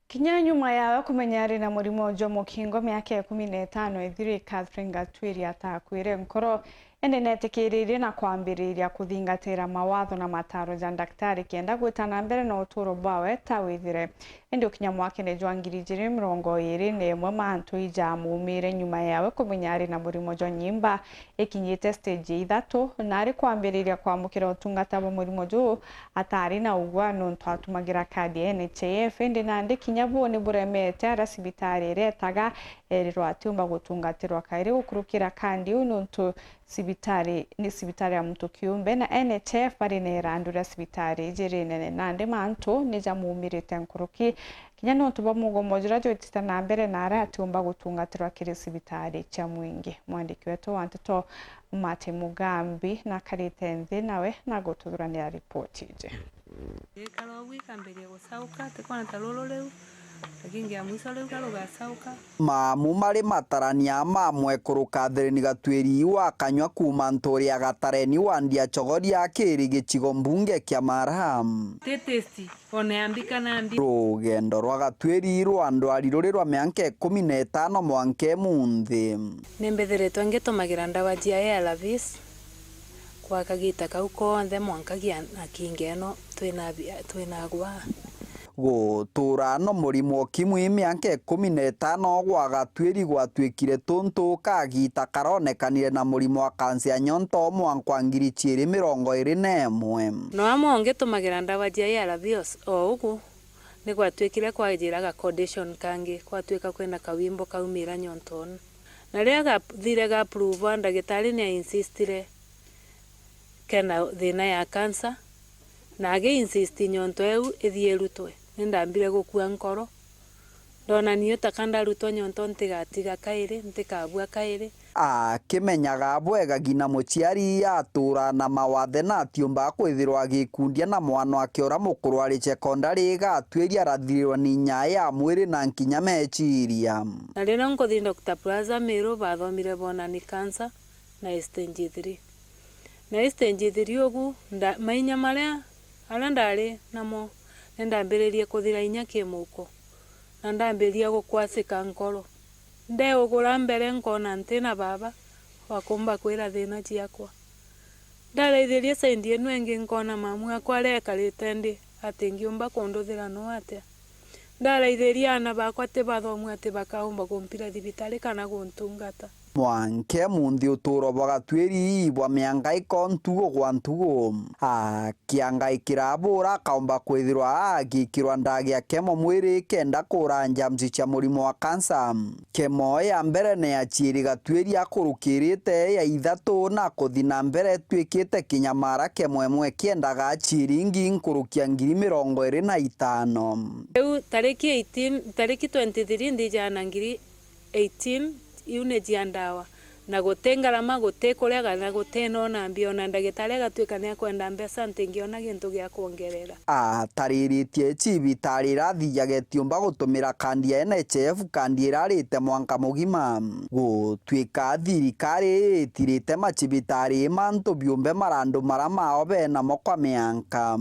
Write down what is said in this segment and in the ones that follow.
Kinya nyuma yawe kumenya ari na murimo wa Jomo Kingo miaka ya 15 ithiri Catherine Gatwiri atakwire nkoro netekiririe na kwambiriria kuthingatira mawatho na mataro ja daktari kienda gwitana mbere na uturo bwawe ta withire ndio kinya mwake ne jwangiri jiri mrongo iri ne mwe mantu ija mumire nyuma yawe kumenya ari na murimo jo nyimba ikinyite stage 3 na ari kwambiriria kwamukira utungata bo murimo jo atari na ugwano ntwatumagira kadi NHIF ndi nande kinya bone buremete arasibitari retaga eriro atumba gutungatirwa kaire gukurukira kandi ununtu sibitari ni sibitari ya mtu kiumbe na NHIF bari ne randura sibitari jirene nande mantu nija mumirite nkuruki kinya nontu bamugomojera jo titana mbere nara atumba gutungatirwa kire sibitari cha mwingi mwandiki wetu wantoto Mate Mugambi na Karitenthi nawe nagututhurania ripoti je mamu mari matarania mamwe kuru Catherine Gatwiri wa kanywa kuma ntori agatareni wandia chogori akiri gichigo mbunge kya Marham tetesi oneambika nambi rugendo rwa Gatwiri rwandwari ruri rwa miaka 15 mwanke munthi nembethiretwe ngitumagira ndawa cia ARVs kwa kagita kau konthe mwankagia na kingeno twinagwa gutura no murimo kimwe miaka 15 gwa Gatwiri gwatwikire tuntu kagita karonekanire na murimo wa kansa ya nyonto mwanka 2021 no amonge tumagira ndawa cia ARVs o ugu ni gwatwikire kwa njiraga condition kangi gwatwika kwena kawimbo kaumira nyonton na ria gathire ga approve ndagitari ni insistire kena thina ya cancer na age insist nyonto eu ithierutwe ndambire gukua nkoro ndona niyo takanda rutwa nyonto ntigatiga kaire ntikabua kaire kimenyaga bwega gina muciari atura na mawathe na tiumba kwithirwa gikundia na mwana akiora mukuru ari secondary Gatwiri arathirirwa ni nyaya mwiri na nkinya mechiria na rena nkothi Dr. Plaza Mero bathomire bona ni cancer na stage 3 na stage 3 ugu mainya maria ala ndari namo ndambiririe kuthira inya kimuko na ndambiria gukwasika nkoro ndeugura mbere nkona ntina baba wakumba kwira thina ciakwa ndaraithirie saindi enu engi nkona mamu akwa arekarite ndi ati ngiumba kunduthira no atia ndaraithirie ana bakwa ati bathomu ati bakaumba kumpira thibitari kana guntungata mwanke munthi uturo bwa Gatwiri bwa mianga ikontugo gwa ntugo kianga ikirabura kaumba kwithirwa agikirwa ndagia kemo mwiri kenda kuranja mzicha murimo wa kansa kemo ya mbere ne achiri Gatwiri akurukirite ya 3 na kuthina mbere twikite kinyamara kemwe kiendaga achiringi nkurukia 2025 eu tariki 23 ndijana 18 iune jiandawa na gutengarama gutekulega na guteno na mbio na ndagitari gatwika ne kwenda mbesa ntingiona gintu gia kuongerera tariritie cibitari rathiage tiumba gutumira kandi ya NHIF kandi irarite mwanka mugima gutwika thirikari itirite macibitari mantu biumbe marandu maramao bena mokwa mianka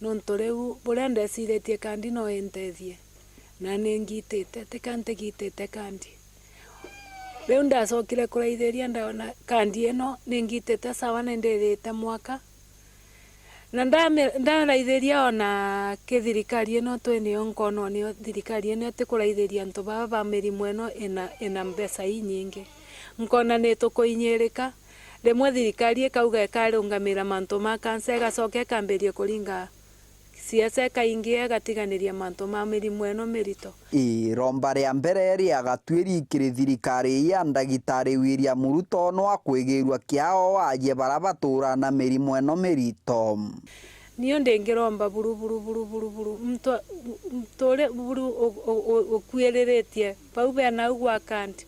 nonto riu buria ndeciretie kandi no entethie na ningitite tikantigitite kandi leo ndacokire kuraithiria ndaona kandi eno ningitete sawa na ndirite mwaka na ndaraithiria ona kithirikari eno twene onkono ni thirikari eno tikuraithiria ntu baba mirimo eno ina mbesa nyingi nkona ni tukuinyirika rimwe thirikari ikauga ikarungamira mantu ma kansa igacoka ikambirie kuringa siasa kaingi gatiganiria mantu ma mirimo eno mirito romba ria mbere ria Gatwiri kiri thirikari ya ndagitari William Ruto no akwigirwa kiao aje barabatura na mirimo eno mirito niyo ndengiromba buru mtore buru okuereretie paube na ugwa kanti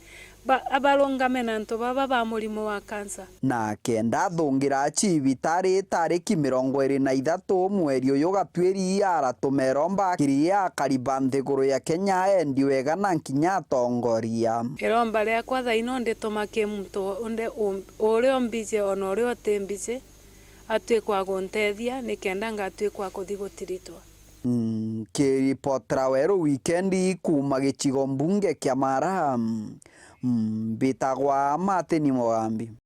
abalongame na nto baba ba murimo wa kansa na kenda thungira cibitari tariki 23 mweri uyu Gatwiri aratumeromba kiria kariba nthiguru ya Kenya endi wega na nkinya tongoria iromba ria kwa thaino nditumake mtu onde ore ombije ona ore otembije atwe kwa guntethia ni kenda ngatwe kwa kuthi gutiritwa Kĩripotera werũ wikendi kuma gĩcigo mbunge kĩa Mara, mbĩtagwa Martin Mugambi.